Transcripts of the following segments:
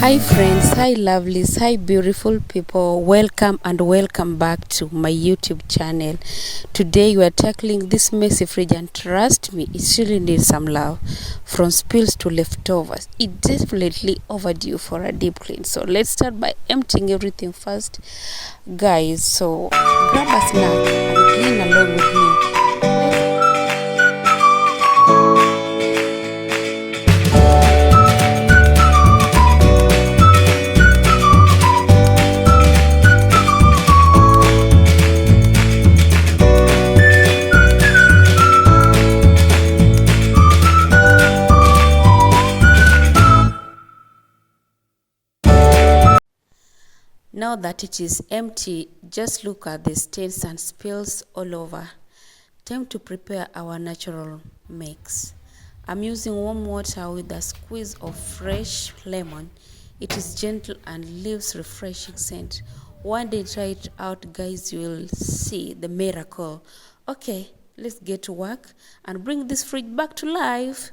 Hi friends, hi lovelies, hi beautiful people. Welcome and welcome back to my YouTube channel. Today we are tackling this messy fridge, and trust me, it really needs some love. From spills to leftovers, it definitely overdue for a deep clean. So let's start by emptying everything first, guys. So grab a snack and clean along with me. Now that it is empty, just look at the stains and spills all over. Time to prepare our natural mix. I'm using warm water with a squeeze of fresh lemon. It is gentle and leaves refreshing scent. One day try it out, guys, you will see the miracle. Okay, let's get to work and bring this fridge back to life.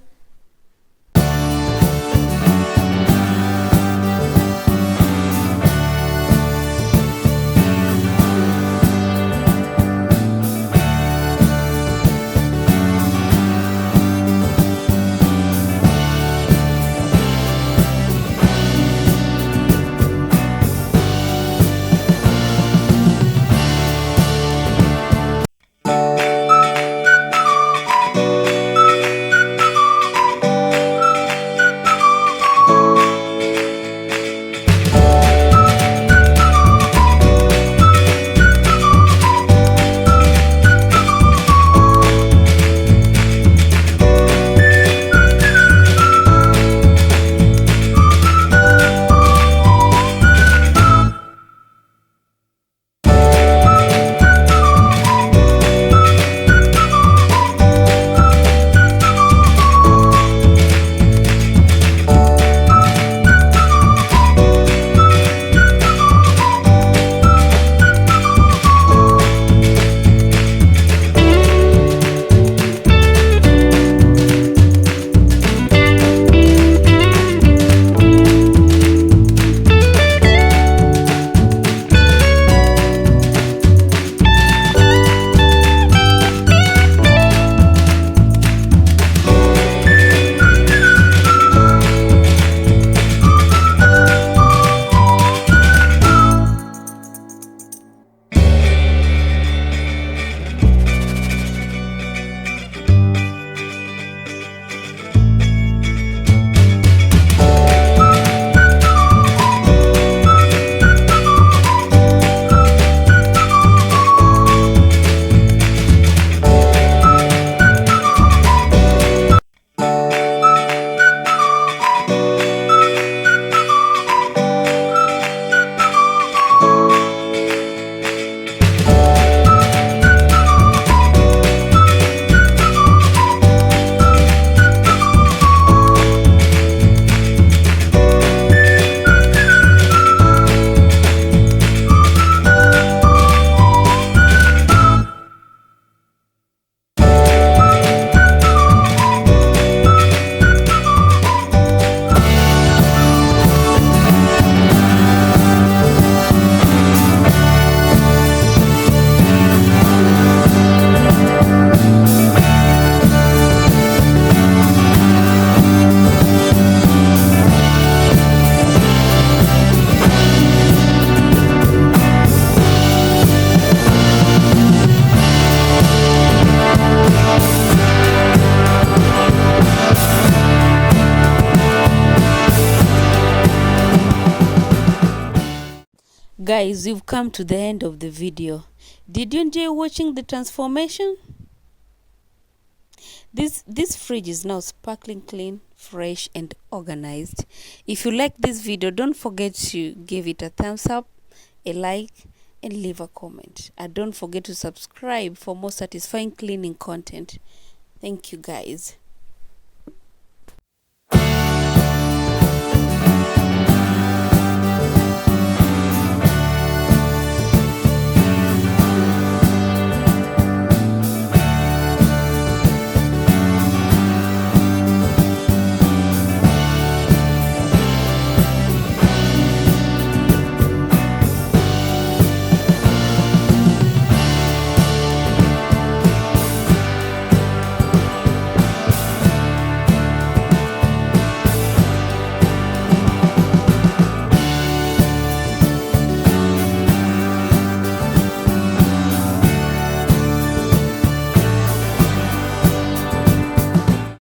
Guys, we've come to the end of the video. Did you enjoy watching the transformation? This fridge is now sparkling clean, fresh and organized. If you like this video, don't forget to give it a thumbs up, a like and leave a comment. And don't forget to subscribe for more satisfying cleaning content. Thank you, guys.